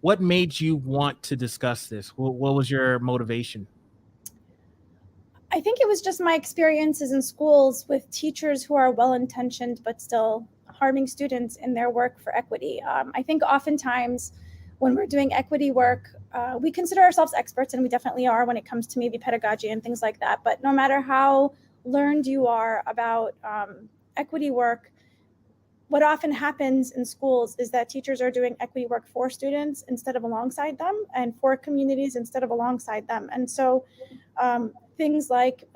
what made you want to discuss this? What was your motivation? I think it was just my experiences in schools with teachers who are well-intentioned but still harming students in their work for equity. I think oftentimes when we're doing equity work, we consider ourselves experts, and we definitely are when it comes to maybe pedagogy and things like that. But no matter how learned you are about equity work, what often happens in schools is that teachers are doing equity work for students instead of alongside them, and for communities instead of alongside them. And so things like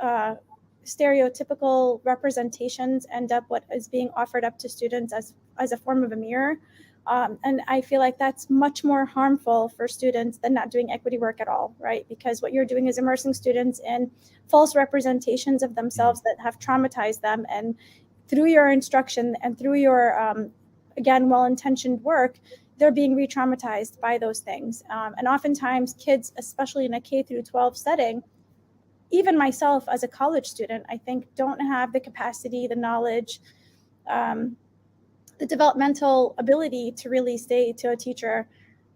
stereotypical representations end up what is being offered up to students as a form of a mirror. And I feel like that's much more harmful for students than not doing equity work at all, right? Because what you're doing is immersing students in false representations of themselves that have traumatized them. And through your instruction and through your, again, well-intentioned work, they're being re-traumatized by those things. And oftentimes kids, especially in a K through 12 setting, even myself as a college student, I think don't have the capacity, the knowledge, the developmental ability to really say to a teacher,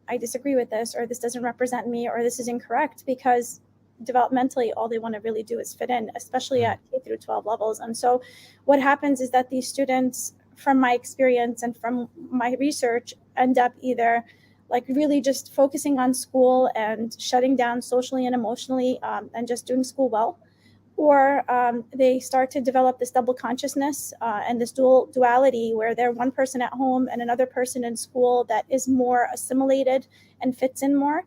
I disagree with this, or this doesn't represent me, or this is incorrect, because developmentally all they want to really do is fit in, especially at K through 12 levels. And so what happens is that these students, from my experience and from my research, end up either like really just focusing on school and shutting down socially and emotionally, and just doing school well, or they start to develop this double consciousness and this duality where they're one person at home and another person in school that is more assimilated and fits in more.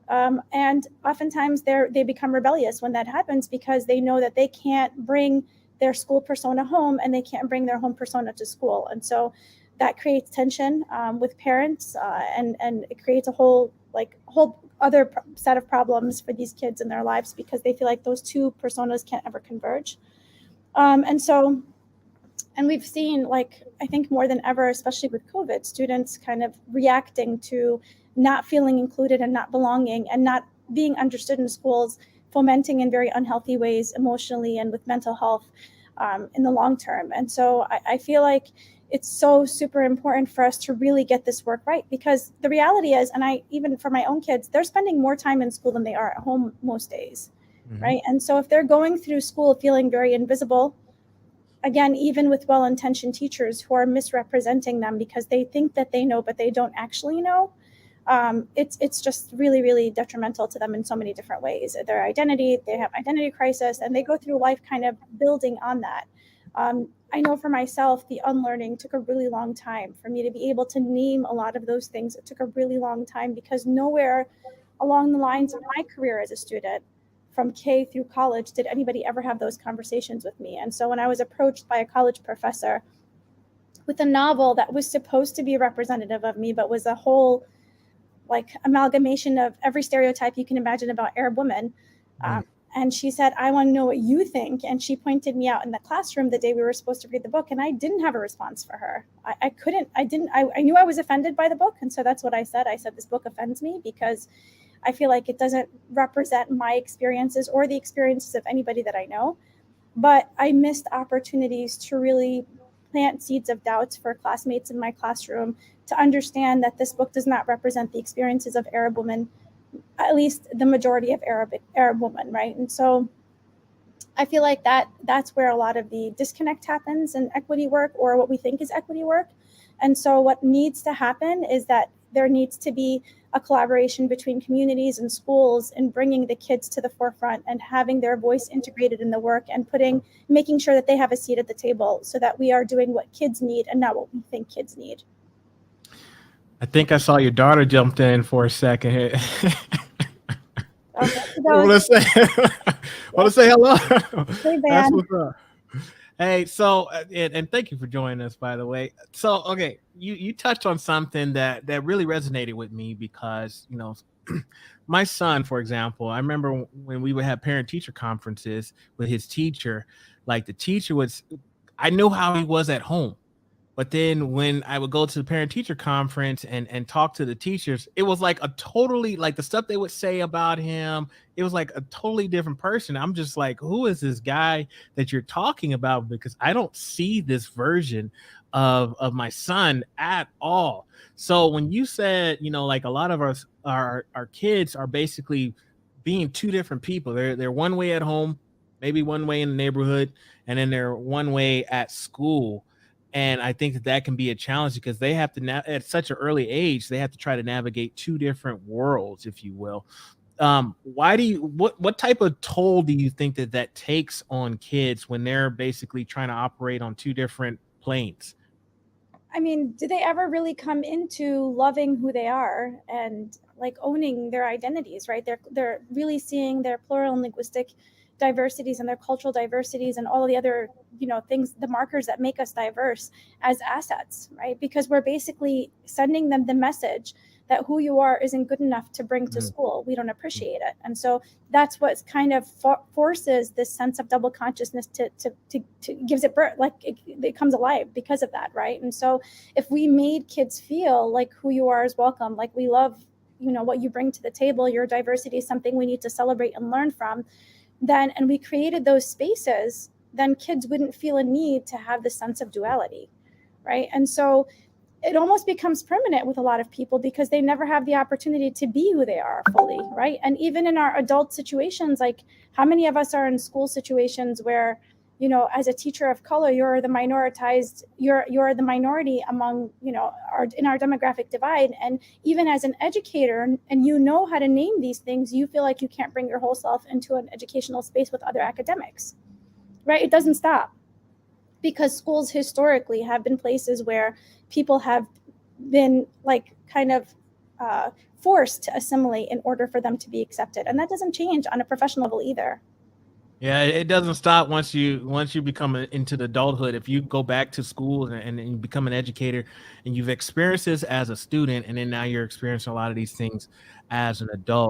And oftentimes they become rebellious when that happens, because they know that they can't bring their school persona home and they can't bring their home persona to school. And so that creates tension with parents, and it creates a whole other set of problems for these kids in their lives, because they feel like those two personas can't ever converge. And we've seen, like, I think more than ever, especially with COVID, students kind of reacting to not feeling included and not belonging and not being understood in schools, fomenting in very unhealthy ways emotionally and with mental health in the long term. And so I feel like it's so super important for us to really get this work right, because the reality is, and even for my own kids, they're spending more time in school than they are at home most days, right? And so if they're going through school feeling very invisible, again, even with well-intentioned teachers who are misrepresenting them because they think that they know, but they don't actually know, it's just really, really detrimental to them in so many different ways. Their identity, they have identity crisis, and they go through life kind of building on that. I know for myself, the unlearning took a really long time for me to be able to name a lot of those things. It took a really long time, because nowhere along the lines of my career as a student, from K through college, did anybody ever have those conversations with me. And so when I was approached by a college professor with a novel that was supposed to be representative of me, but was a whole amalgamation of every stereotype you can imagine about Arab women, and she said, I want to know what you think. And she pointed me out in the classroom the day we were supposed to read the book. And I didn't have a response for her. I knew I was offended by the book. And so that's what I said. I said, this book offends me because I feel like it doesn't represent my experiences or the experiences of anybody that I know. But I missed opportunities to really plant seeds of doubts for classmates in my classroom to understand that this book does not represent the experiences of Arab women, at least the majority of Arab women, right? And so I feel like that's where a lot of the disconnect happens in equity work, or what we think is equity work. And so what needs to happen is that there needs to be a collaboration between communities and schools in bringing the kids to the forefront and having their voice integrated in the work, and making sure that they have a seat at the table, so that we are doing what kids need and not what we think kids need. I think I saw your daughter jumped in for a second. Okay, want to say hello. Hey, That's what's up. Hey, so and thank you for joining us, by the way. So, okay, you touched on something that really resonated with me, because my son, for example, I remember when we would have parent-teacher conferences with his teacher. Like, the teacher I know how he was at home, But then when I would go to the parent teacher conference and talk to the teachers, it was like a totally, like the stuff they would say about him, it was like a totally different person. I'm just like, who is this guy that you're talking about? Because I don't see this version of my son at all. So when you said, like a lot of us, our kids are basically being two different people. They're one way at home, maybe one way in the neighborhood, and then they're one way at school. And I think that that can be a challenge because they have to at such an early age, they have to try to navigate two different worlds, if you will. Why do you what type of toll do you think that that takes on kids when they're basically trying to operate on two different planes? I mean, do they ever really come into loving who they are and like owning their identities, right? They're really seeing their plural and linguistic diversities and their cultural diversities and all of the other, things, the markers that make us diverse as assets, right? Because we're basically sending them the message that who you are isn't good enough to bring to Mhm. school. We don't appreciate it. And so that's what kind of forces this sense of double consciousness to gives it birth, like it comes alive because of that, right? And so if we made kids feel like who you are is welcome, like we love, what you bring to the table, your diversity is something we need to celebrate and learn from, then, and we created those spaces, then kids wouldn't feel a need to have the sense of duality, right? And so it almost becomes permanent with a lot of people because they never have the opportunity to be who they are fully, right? And even in our adult situations, like how many of us are in school situations where, as a teacher of color, you're the minoritized, you're the minority among, in our demographic divide. And even as an educator, and how to name these things, you feel like you can't bring your whole self into an educational space with other academics, right? It doesn't stop, because schools historically have been places where people have been like kind of forced to assimilate in order for them to be accepted, and that doesn't change on a professional level either. Yeah, it doesn't stop once you become into the adulthood. If you go back to school and you become an educator, and you've experienced this as a student, and then now you're experiencing a lot of these things as an adult.